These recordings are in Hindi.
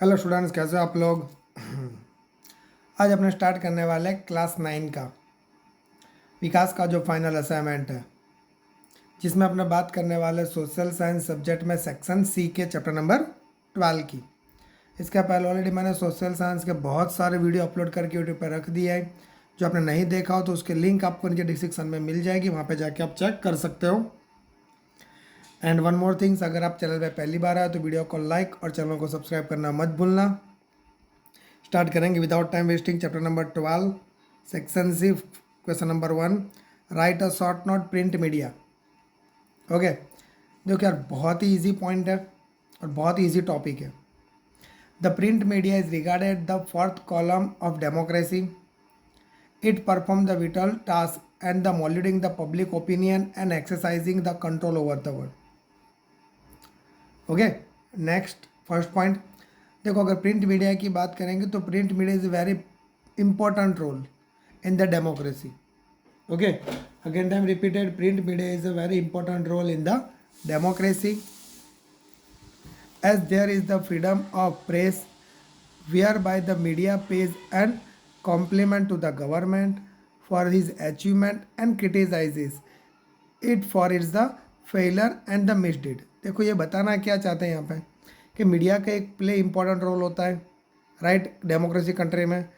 हेलो स्टूडेंट्स, कैसे हो आप लोग। आज अपने स्टार्ट करने वाले क्लास 9 का विकास का जो फाइनल असाइनमेंट है, जिसमें अपने बात करने वाले सोशल साइंस सब्जेक्ट में सेक्शन सी के चैप्टर नंबर 12 की। इसके पहले ऑलरेडी मैंने सोशल साइंस के बहुत सारे वीडियो अपलोड करके यूट्यूब पर रख दिया है। जो आपने नहीं देखा हो तो उसके लिंक आपको नीचे डिस्क्रिप्शन में मिल जाएगी, वहाँ पर जाके आप चेक कर सकते हो। एंड वन मोर थिंग्स, अगर आप चैनल पर पहली बार आए तो वीडियो को लाइक और चैनल को सब्सक्राइब करना मत भूलना। स्टार्ट करेंगे without time wasting. Chapter number 12 section C question number 1, write a short note print media. Okay, देखो यार, बहुत ही इजी पॉइंट है और बहुत ही इजी टॉपिक है। The print media is regarded the fourth column of democracy. It perform the vital task and the moulding the public opinion and exercising the control over the world. Okay, next first point. देखो, अगर प्रिंट मीडिया की बात करेंगे तो print media is very important role in the democracy. Okay, again time repeated, print media is a very important role in the democracy as there is the freedom of press whereby the media pays and compliment to the government for his achievement and criticizes it for its the failure and the misdeed. देखो, ये बताना क्या चाहते हैं यहाँ पे कि मीडिया का एक प्ले इंपॉर्टेंट रोल होता है, राइट, डेमोक्रेसी कंट्री में.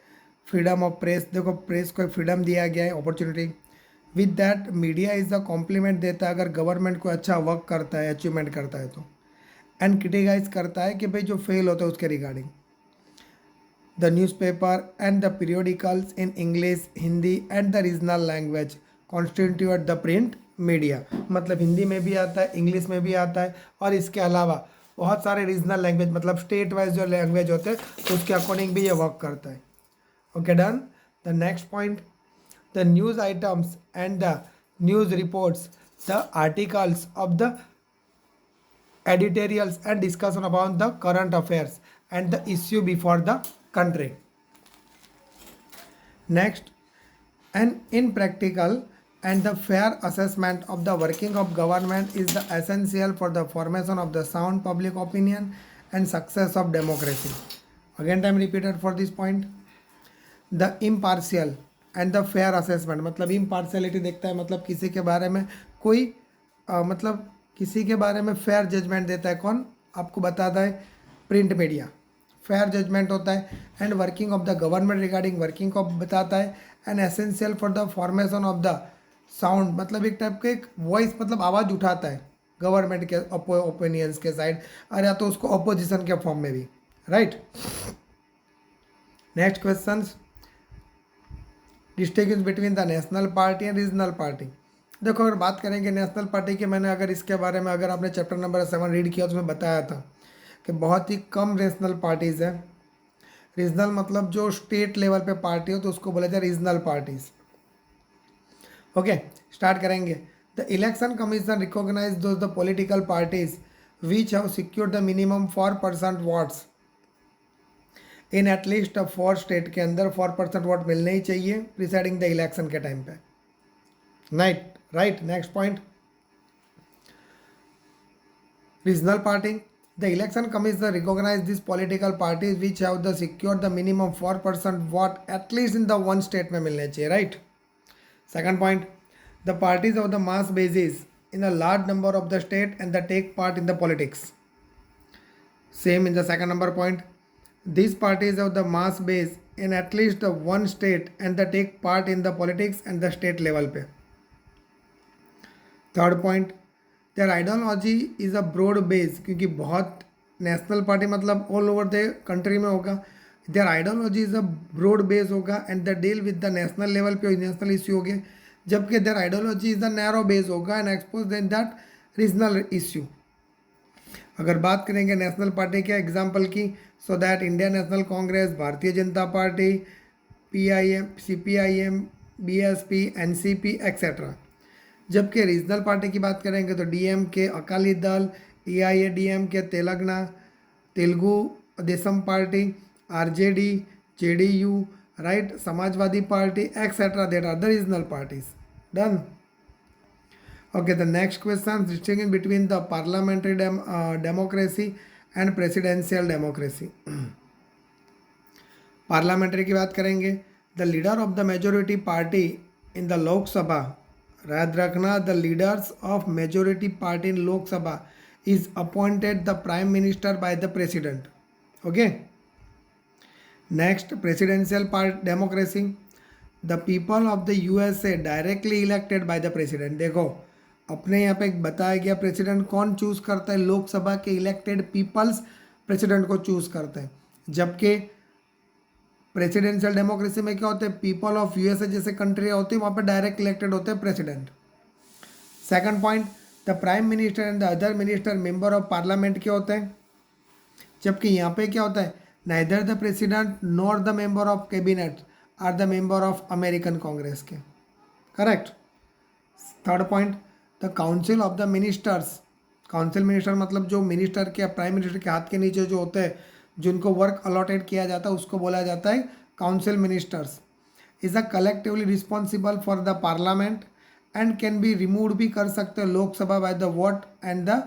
फ्रीडम ऑफ प्रेस, देखो प्रेस को फ्रीडम दिया गया है, opportunity. With that media is the compliment देता है अगर गवर्नमेंट को अच्छा वर्क करता है, अचीवमेंट करता है तो. एंड क्रिटिसाइज करता है कि भाई जो फेल होता है उसके regarding. The newspaper and the periodicals in English, Hindi and the regional language constitute the print media. मतलब हिंदी में भी आता है, इंग्लिश में भी आता है, और इसके अलावा बहुत सारे रीजनल लैंग्वेज, मतलब स्टेट वाइज जो लैंग्वेज होते हैं उसके अकॉर्डिंग भी ये वर्क करता है. Okay, done. The next point, the news items and the news reports, the articles of the editorials and discussion about the current affairs and the issue before the country. Next, an impractical and the fair assessment of the working of government is the essential for the formation of the sound public opinion and success of democracy. Again time repeated for this point. The impartial and the fair assessment, मतलब impartiality देखता है, मतलब किसी के बारे में कोई मतलब किसी के बारे में फेयर जजमेंट देता है. कौन आपको बताता है? Print media. फेयर जजमेंट होता है. And working of the government regarding working को बताता है. And essential for the formation of the sound, मतलब एक टाइप के एक वॉइस, मतलब आवाज़ उठाता है गवर्नमेंट के ओपिनियंस के साइड, और या तो उसको अपोजिशन के फॉर्म में भी, right. Next question, distinguish between the national party and regional party. देखो, अगर बात करेंगे नेशनल पार्टी की, मैंने अगर इसके बारे में अगर आपने चैप्टर नंबर 7 रीड किया तो उसमें बताया था कि बहुत ही कम नेशनल पार्टीज़ हैं. रीजनल मतलब जो स्टेट लेवल पे पार्टी हो तो उसको बोला जाए रीजनल पार्टीज. ओके, स्टार्ट करेंगे. The election commission recognise those the political parties which have secured the minimum 4% votes in at least 4 state के अंदर 4% वोट मिलने ही चाहिए प्रिसाइडिंग द इलेक्शन के टाइम पे. Right. Next point, regional party. The election commission recognize these political parties which have the secured the minimum 4% vote at least in the one state में मिलने चाहिए, right. Second point, the parties of the mass basis in a large number of the state and they take part in the politics. Same in the second number point, these parties of the mass base in at least the one state and they take part in the politics and the state level पे. Third point, there ideology is a broad base, क्योंकि बहुत नेशनल पार्टी मतलब ऑल ओवर द कंट्री में होगा. There ideology is a broad base होगा and the deal with the national level पे नेशनल इश्यू हो गए, जबकि there ideology is the narrow base होगा and expose in that regional issue. अगर बात करेंगे नेशनल पार्टी के एग्जाम्पल की, so that Indian National Congress, Bharatiya Janata party, PIM, CPIM, BSP, NCP etcetera. जबकि रीजनल पार्टी की बात करेंगे तो DMK Akali Dal, AIADMK Telugu Desam party, RJD, JDU, right, Samajwadi party etcetera. That are the regional parties. Done. Okay, the next question, distinguish between the parliamentary democracy and presidential democracy. Parliamentary की बात करेंगे, the leader of the majority party in the Lok Sabha, याद रखना, the leaders of majority party in Lok Sabha is appointed the prime minister bye the president. Okay. Next, presidential part democracy, the people of the USA directly elected by the president. देखो अपने यहाँ पे बताया गया प्रेसिडेंट कौन चूज करता है, लोकसभा के इलेक्टेड पीपल्स प्रेसिडेंट को चूज करते हैं. जबकि प्रेसिडेंशियल डेमोक्रेसी में क्या होते हैं, पीपल ऑफ यूएसए जैसे कंट्री होती है वहाँ पे डायरेक्ट इलेक्टेड होते हैं president. Second point, the prime minister and the other minister member of parliament के होते हैं. जबकि यहाँ पे क्या होता है, neither the president nor the member of cabinet are the member of American congress के. Correct. Third point, the council of the ministers, council minister मतलब जो मिनिस्टर के प्राइम मिनिस्टर के हाथ के नीचे जो होते हैं जिनको वर्क अलॉटेड किया जाता है उसको बोला जाता है council ministers. Is a collectively responsible for the parliament and can be remove भी कर सकते हैं Lok Sabha by the vote and the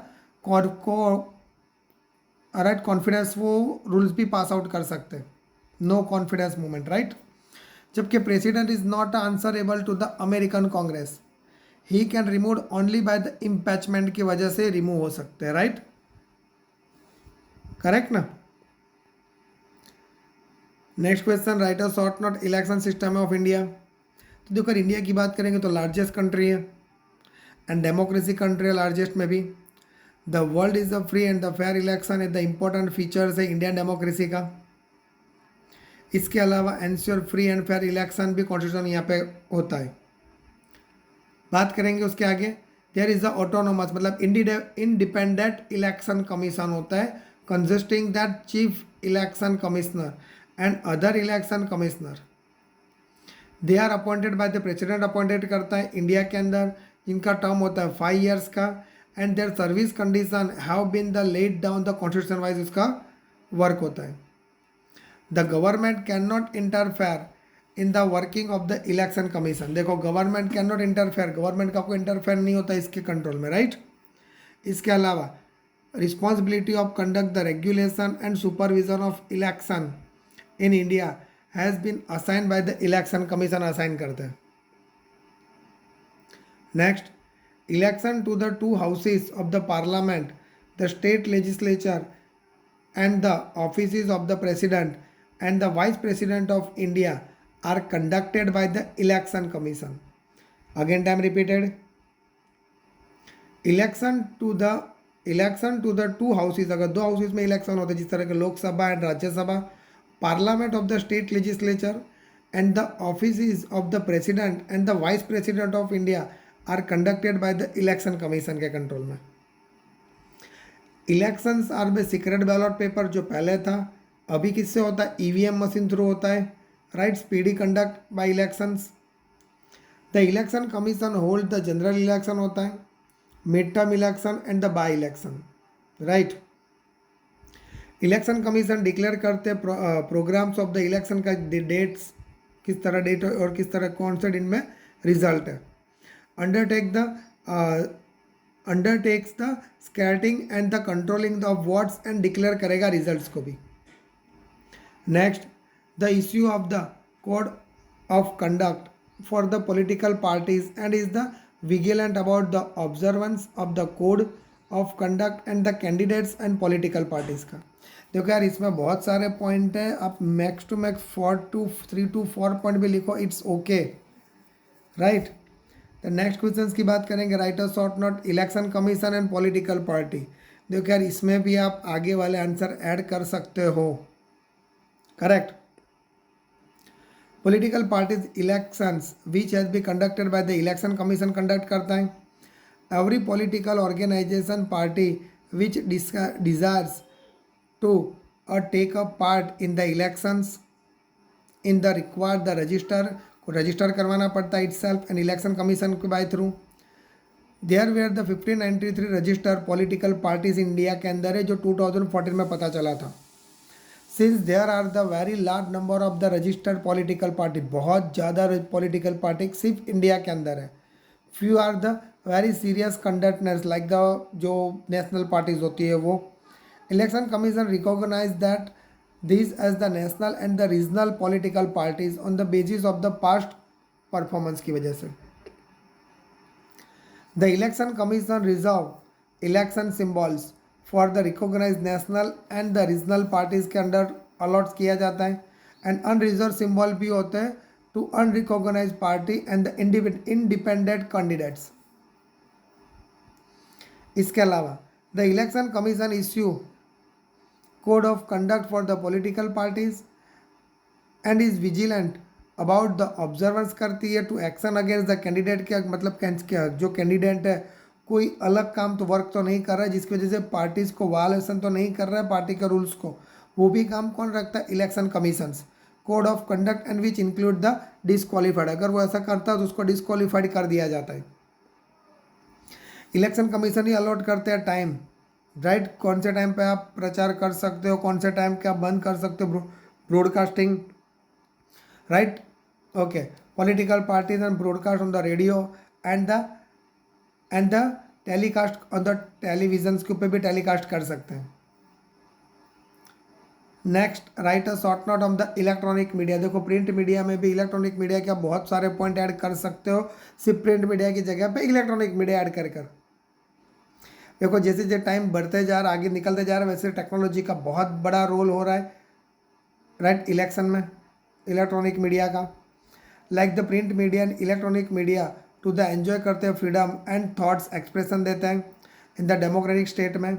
right confidence, वो रूल्स भी पास आउट कर सकते हैं, नो कॉन्फिडेंस मूवमेंट. राइट. जबकि president is not answerable to the American Congress, he can remove only by the impeachment की वजह से रिमूव हो सकते हैं. राइट. करेक्ट ना. Next question, right a short note election system of India. तो देखो इंडिया की बात करेंगे तो लार्जेस्ट कंट्री है एंड डेमोक्रेसी कंट्री है लार्जेस्ट में भी. The world is a free and the fair election है द इम्पोर्टेंट फीचर्स है इंडियन डेमोक्रेसी का. इसके अलावा ensure free and fair election भी कॉन्स्टिट्यूशन यहाँ पे होता है. बात करेंगे उसके आगे, देयर इज अ ऑटोनोमस मतलब इंडिपेंडेंट इलेक्शन कमीशन होता है consisting that chief election commissioner and other election commissioner. They are appointed by the president, appointed करता है इंडिया के अंदर, जिनका टर्म होता है 5 years का and there service condition have been the laid down the constitution wise उसका वर्क होता है. The government can not interfere in the working of the election commission. देखो government can not interfere, government का कोई इंटरफेयर नहीं होता इसके कंट्रोल में. राइट. इसके अलावा responsibility of conduct the regulation and supervision of election in India has been assign by the election commission, assign करते हैं. Next, election to the 2 houses of the parliament, the state legislature and the offices of the president and the vice president of India are conducted by the election commission. Again time repeated, election to the 2 houses, अगर 2 हाउसेज में इलेक्शन होते हैं जिस तरह के Lok Sabha and Rajya Sabha, parliament of the state legislature and the offices of the president and the vice president of India are conducted by the election commission के कंट्रोल में. Elections are by secret ballot paper जो पहले था, अभी किससे होता है, ईवीएम मशीन थ्रू होता है. Right. Speedy conduct bye elections. The election commission hold the general election होता है, mid term election and the by election. Right. Election commission declare करते हैं प्रोग्राम्स ऑफ द इलेक्शन का डेट्स, किस तरह डेट और किस तरह कौन से दिन में रिजल्ट है. Undertakes the scattering and the controlling of votes and declare करेगा रिजल्ट्स को भी. Next, the issue of the code of conduct for the political parties and is the vigilant about the observance of the code of conduct and the candidates and political parties का. देखो यार इसमें बहुत सारे पॉइंट हैं, आप max to max 3 to 4 point भी लिखो, इट्स ओके. राइट. तो नेक्स्ट क्वेश्चन की बात करेंगे, write a short note election commission and political party. देखो यार इसमें भी आप आगे वाले आंसर ऐड कर सकते हो. Correct. Political parties elections which has be conducted by the election commission conduct करता है. Every political organisation party which desires to take a part in the elections in the required the register, को रजिस्टर करवाना पड़ता है इटसेल्फ एंड इलेक्शन कमीशन के by through. There were the 1593 register political parties India के अंदर है जो 2014 में पता चला था. Since there are the very large number of the registered political party, बहुत ज़्यादा पॉलिटिकल पार्टी सिर्फ इंडिया के अंदर है. Few are the very serious conductors like the जो नेशनल पार्टीज होती है वो. Election commission recognise that these as the national and the regional political parties on the basis of the past performance की वजह से। The election commission reserve election symbols for the recognized national and the regional parties के अंडर अलॉट किया जाता है, एंड अनरिजर्व सिंबल भी होते हैं to unrecognise party and the independent candidates. इसके अलावा the election commission issue code of conduct for the political parties and is vigilant about the observance करती है to action against the candidate के, मतलब जो कैंडिडेट है कोई अलग काम तो वर्क तो नहीं कर रहा है जिसकी वजह से पार्टीज को वायलेशन तो नहीं कर रहा है पार्टी के रूल्स को, वो भी काम कौन रखता है? Election commissions. Code of conduct and which include the disqualified, अगर वो ऐसा करता है तो उसको डिस्क्वालीफाइड कर दिया जाता है। इलेक्शन कमीशन ही अलॉट करते हैं टाइम, राइट, कौन से टाइम पे आप प्रचार कर सकते हो, कौन से टाइम पे आप बंद कर सकते हो broadcasting, right, okay. Political parties and broadcast on the radio and the telecast on the television के ऊपर भी टेलीकास्ट कर सकते हैं। Next, right a short note on the electronic media. देखो प्रिंट मीडिया में भी इलेक्ट्रॉनिक मीडिया के आप बहुत सारे पॉइंट ऐड कर सकते हो, सिर्फ प्रिंट मीडिया की जगह पे इलेक्ट्रॉनिक मीडिया ऐड कर देखो जैसे जैसे टाइम बढ़ते जा रहा है, आगे निकलते जा रहा है, वैसे टेक्नोलॉजी का बहुत बड़ा रोल हो रहा है, राइट, इलेक्शन में इलेक्ट्रॉनिक मीडिया का। Like the print media and electronic media to the enjoy करते हैं फ्रीडम एंड थॉट्स एक्सप्रेशन देते हैं इन द डेमोक्रेटिक स्टेट में।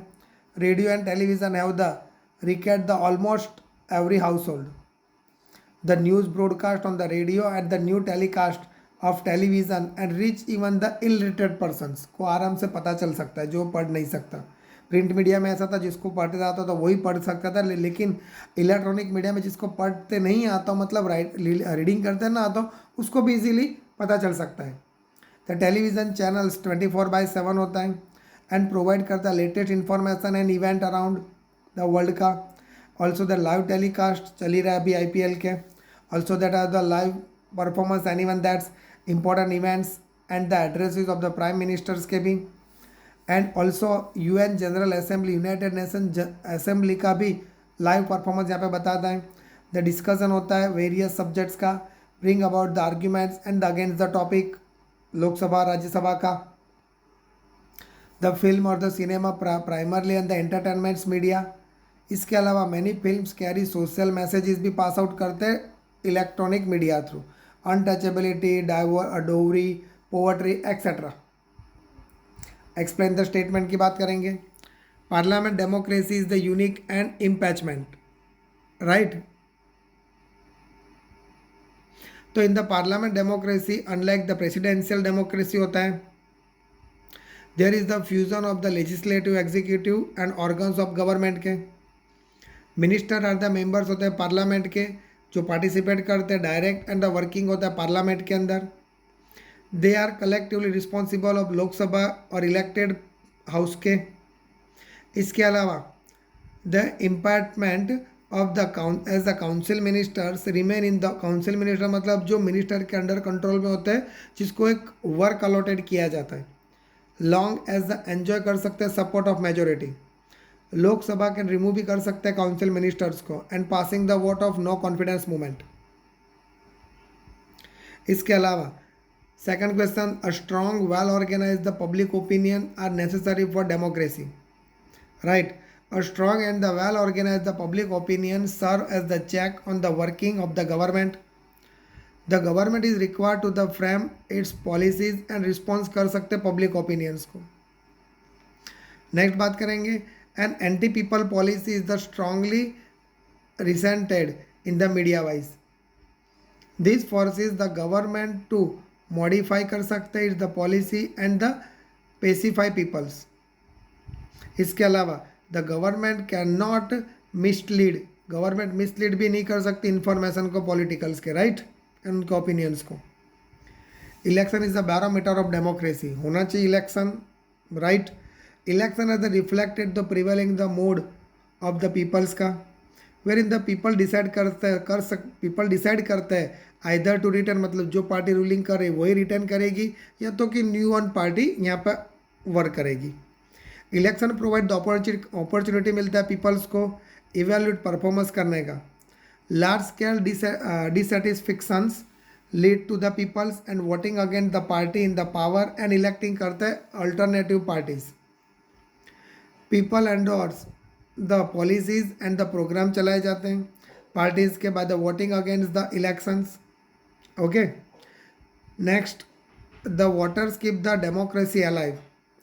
Radio and television have the reach the almost every household. The news broadcast on the radio and the new telecast of television and reach even the illiterate persons को आराम से पता चल सकता है जो पढ़ नहीं सकता। प्रिंट मीडिया में ऐसा था जिसको पढ़ते आता था वही पढ़ सकता था, लेकिन इलेक्ट्रॉनिक मीडिया में जिसको पढ़ते नहीं आता मतलब रीडिंग करते ना आता उसको भी इजीली पता चल सकता है। द टेलीविज़न चैनल्स 24/7 होता है एंड प्रोवाइड करता है latest information and event around the world का। ऑल्सो द लाइव टेलीकास्ट चली रहा है अभी IPL के। Also that are the live performance anyone that's important events and the addresses of the prime ministers के भी। And also UN general assembly, united nation assembly का भी लाइव परफॉर्मेंस यहाँ पे बताता है। द डिस्कशन होता है वेरियस सब्जेक्ट्स का, bring about the arguments and against the topic, Lok Sabha Rajya Sabha का। द फिल्म और the cinema primarily and the entertainments media. इसके अलावा many films carry social messages भी पास आउट करते हैं electronic media through, untouchability, dowry, poverty etcetera. Explain the statement की बात करेंगे। Parliament democracy is the unique and impeachment, right. तो in the parliament democracy unlike the presidential democracy होता है, there is the fusion of the legislative, executive and organs of government के। मिनिस्टर आर द मेंबर्स होते हैं पार्लियामेंट के जो पार्टिसिपेट करते हैं डायरेक्ट एंड द वर्किंग होता है पार्लियामेंट के अंदर। They are collectively responsible of Lok Sabha और इलेक्टेड हाउस के। इसके अलावा the impartment of the age the council ministers remain in the council minister, मतलब जो मिनिस्टर के अंडर कंट्रोल में होते हैं जिसको एक वर्क अलॉटेड किया जाता है। लॉन्ग एज द एंजॉय कर सकते हैं support of majority. Lok Sabha can remove भी कर सकते हैं काउंसिल मिनिस्टर्स को and passing the vote of no confidence movement. इसके अलावा second question, a strong well organise the public opinion are necessary for democracy, right. A strong and the well organise the public opinion serve as the check on the working of the government. The government is required to the frame its policies and response कर सकते पब्लिक ओपिनियंस को। नेक्स्ट बात करेंगे, an anti people policy is the strongly resented in the media wise. This forces the government to modify कर सकते हैं its the policy and the pacify peoples. इसके अलावा the government can not mislead, government mislead भी नहीं कर सकती इंफॉर्मेशन को पॉलिटिकल्स के, राइट, उनके ओपिनियंस को। Election is the barometer of democracy, होना चाहिए election, right. Election as the reflected the prevailing the mood of the peoples का, where in the people decide people decide करते हैं आइदर टू रिटर्न, मतलब जो पार्टी रूलिंग कर रही वही रिटर्न करेगी या तो कि न्यू वन पार्टी यहाँ पर वर्क करेगी। इलेक्शन प्रोवाइड द अपॉर्चुनिटी मिलता है पीपल्स को इवेल्यूट परफॉर्मेंस करने का। Large scale dissatisfactions lead to the peoples and voting against the party in the power and electing करते alternative parties. People endorse the policies and the program चलाए जाते हैं पार्टीज के बाद voting against the elections. Okay, next, the voters keep the democracy alive.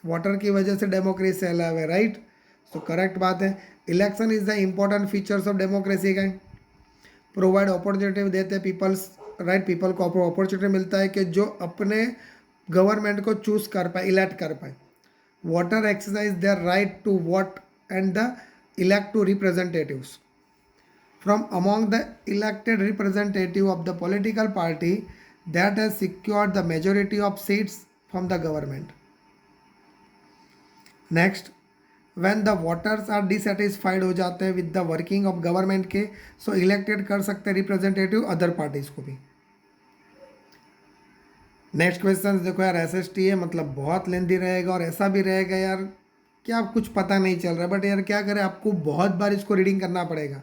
Voter की वजह से डेमोक्रेसी अलाइव है, राइट? तो करेक्ट बात है। Election is the important features of democracy का प्रोवाइड अपॉर्चुनिटी देते हैं पीपल्स, राइट? पीपल को अपॉर्चुनिटी मिलता है कि जो अपने गवर्नमेंट को चूज कर पाए, इलेक्ट कर पाए। Voter exercise their right to vote and the elect to representatives from among the elected representative of the political party that has secured the majority of seats from the government. Next, when the voters are dissatisfied हो जाते हैं with the working of government के, so elected कर सकते हैं representative other parties को भी। नेक्स्ट क्वेश्चन देखो यार, SST है मतलब बहुत लेंदी रहेगा और ऐसा भी रहेगा यार कि आप कुछ पता नहीं चल रहा है, बट यार क्या करें, आपको बहुत बार इसको रीडिंग करना पड़ेगा,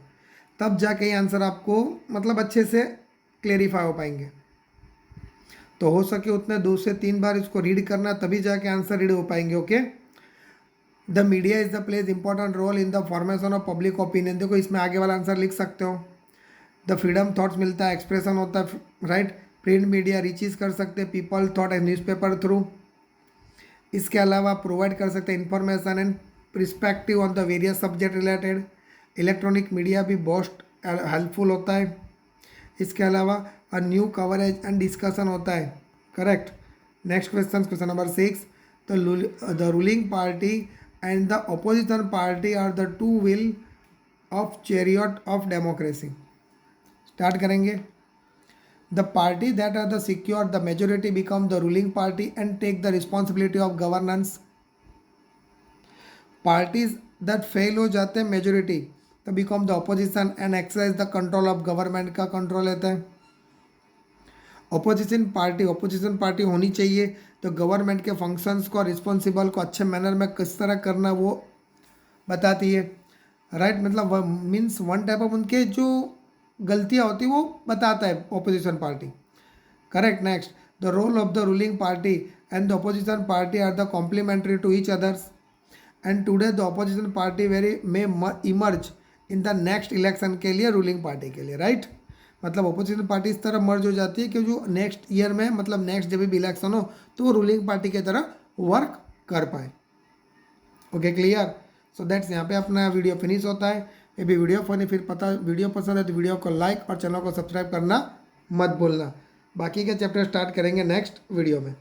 तब जाके ये आंसर आपको मतलब अच्छे से क्लेरिफाई हो पाएंगे। तो हो सके उतने 2 से 3 बार इसको रीड करना, तभी जाके आंसर रीड हो पाएंगे। Okay, the media is the plays important role in the formation of public opinion. देखो इसमें आगे वाला आंसर लिख सकते हो। द फ्रीडम थॉट्स मिलता है, एक्सप्रेशन होता है, राइट? प्रिंट मीडिया रीचेज कर सकते हैं people thought and newspaper through. इसके अलावा प्रोवाइड कर सकते हैं information and perspective on the various subject related. Electronic media भी बहुत हेल्पफुल होता है। इसके अलावा a new coverage and discussion होता है, correct. Next question number 6, the ruling party and the opposition party are the two wheel of chariot of democracy. Start करेंगे। The party that are the secure the majority become the ruling party and take the responsibility of governance. Parties that fail हो जाते हैं मेजोरिटी तो become the opposition and exercise the control of government का कंट्रोल लेते हैं। अपोजिशन पार्टी होनी चाहिए तो गवर्नमेंट के फंक्शंस को, रिस्पॉन्सिबल को अच्छे मैनर में किस तरह करना वो बताती है, राइट? मतलब मीन्स वन टाइप ऑफ उनके जो गलतियाँ होती है वो बताता है opposition party, correct. Next, the role of the ruling party and the opposition party are the complementary to each others and today the opposition party very may emerge in the next election के लिए रूलिंग पार्टी के लिए, राइट? मतलब अपोजिशन पार्टी इस तरह मर्ज हो जाती है कि जो नेक्स्ट ईयर में, मतलब नेक्स्ट जब भी इलेक्शन हो तो वो रूलिंग पार्टी की तरह वर्क कर पाए। Okay, clear? सो दैट्स, यहाँ पे अपना वीडियो फिनिश होता है। ये भी वीडियो वीडियो पसंद है तो वीडियो को लाइक और चैनल को सब्सक्राइब करना मत भूलना। बाकी के चैप्टर स्टार्ट करेंगे नेक्स्ट वीडियो में।